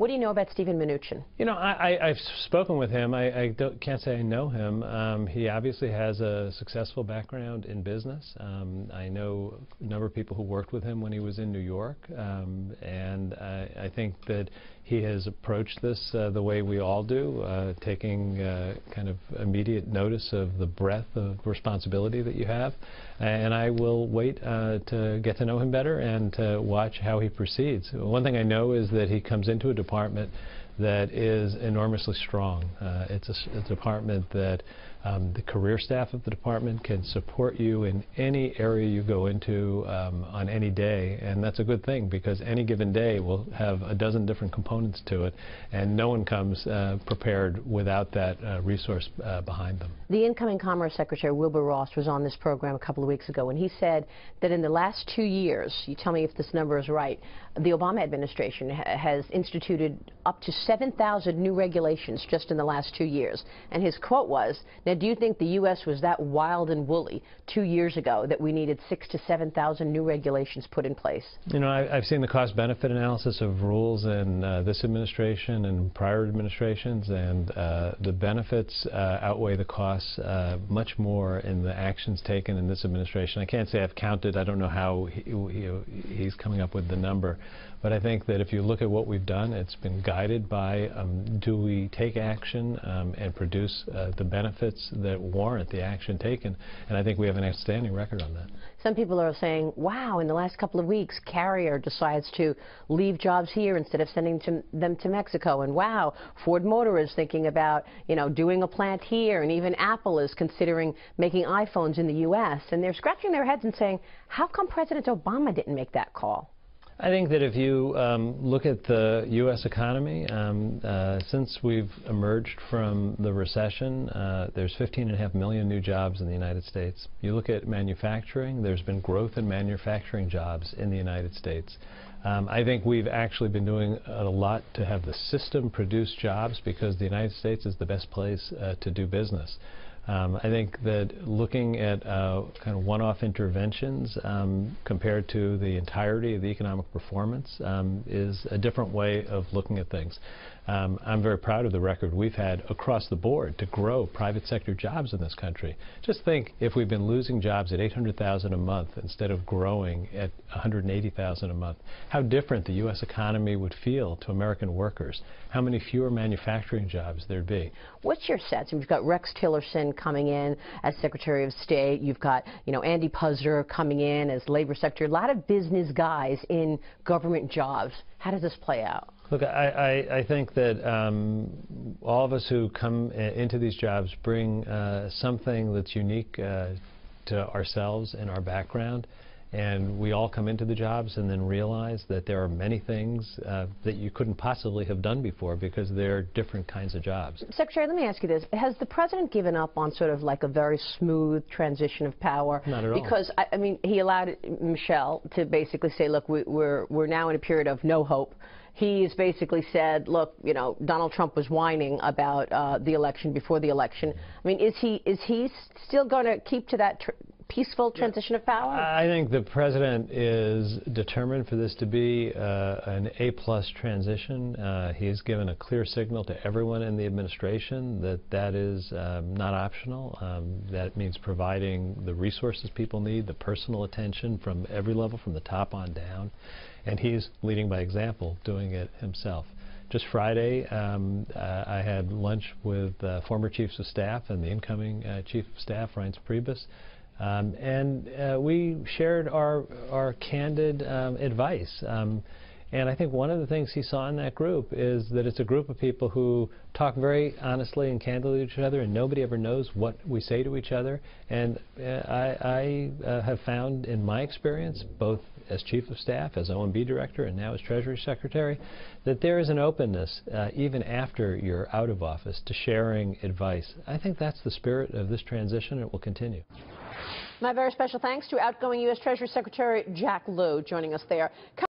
What do you know about Stephen Mnuchin? You know, I've spoken with him. I can't say I know him. He obviously has a successful background in business. I know a number of people who worked with him when he was in New York, and I think that he has approached this the way we all do, taking kind of immediate notice of the breadth of responsibility that you have. And I will wait to get to know him better and to watch how he proceeds. One thing I know is that he comes into a department that is enormously strong. It's a department that the career staff of the department can support you in any area you go into on any day, and that's a good thing because any given day will have a dozen different components to it, and no one comes prepared without that resource behind them. The incoming Commerce Secretary Wilbur Ross was on this program a couple of weeks ago, and he said that in the last 2 years, you tell me if this number is right, the Obama administration has instituted up to 7,000 new regulations just in the last 2 years. And his quote was, now do you think the U.S. was that wild and woolly 2 years ago that we needed 6,000 to 7,000 new regulations put in place? You know, I've seen the cost-benefit analysis of rules in this administration and prior administrations, and the benefits outweigh the costs much more in the actions taken in this administration. I can't say I've counted. I don't know how he's coming up with the number. But I think that if you look at what we've done, it's been guided by do we take action and produce the benefits that warrant the action taken, and I think we have an outstanding record on that. Some people are saying, wow, in the last couple of weeks, Carrier decides to leave jobs here instead of sending them to Mexico, and wow, Ford Motor is thinking about, you know, doing a plant here, and even Apple is considering making iPhones in the U.S., and they're scratching their heads and saying, how come President Obama didn't make that call? I think that if you look at the U.S. economy, since we've emerged from the recession, there's 15.5 million new jobs in the United States. You look at manufacturing, there's been growth in manufacturing jobs in the United States. I think we've actually been doing a lot to have the system produce jobs because the United States is the best place to do business. I think that looking at kind of one-off interventions compared to the entirety of the economic performance is a different way of looking at things. I'm very proud of the record we've had across the board to grow private sector jobs in this country. Just think if we've been losing jobs at 800,000 a month instead of growing at 180,000 a month, how different the U.S. economy would feel to American workers, how many fewer manufacturing jobs there'd be. What's your sense? You've got Rex Tillerson coming in as Secretary of State. You've got, you know, Andy Puzder coming in as Labor Secretary. A lot of business guys in government jobs. How does this play out? Look, I think that all of us who come into these jobs bring something that's unique to ourselves and our background. And we all come into the jobs and then realize that there are many things that you couldn't possibly have done before because they're different kinds of jobs. Secretary, let me ask you this. Has the President given up on sort of like a very smooth transition of power? Not at all. Because, I mean, he allowed Michelle to basically say, look, we're now in a period of no hope. He's basically said, look, you know, Donald Trump was whining about the election before the election. I mean, is he still going to keep to that peaceful transition of power? I think the President is determined for this to be an A-plus transition. He has given a clear signal to everyone in the administration that that is not optional. That means providing the resources people need, the personal attention from every level, from the top on down. And he's leading by example, doing it himself. Just Friday, I had lunch with former Chiefs of Staff and the incoming Chief of Staff, Reince Priebus. And we shared our candid advice. And I think one of the things he saw in that group is that it's a group of people who talk very honestly and candidly to each other, and nobody ever knows what we say to each other. And I have found in my experience, both as Chief of Staff, as OMB Director, and now as Treasury Secretary, that there is an openness, even after you're out of office, to sharing advice. I think that's the spirit of this transition, and it will continue. My very special thanks to outgoing U.S. Treasury Secretary Jack Lew joining us there.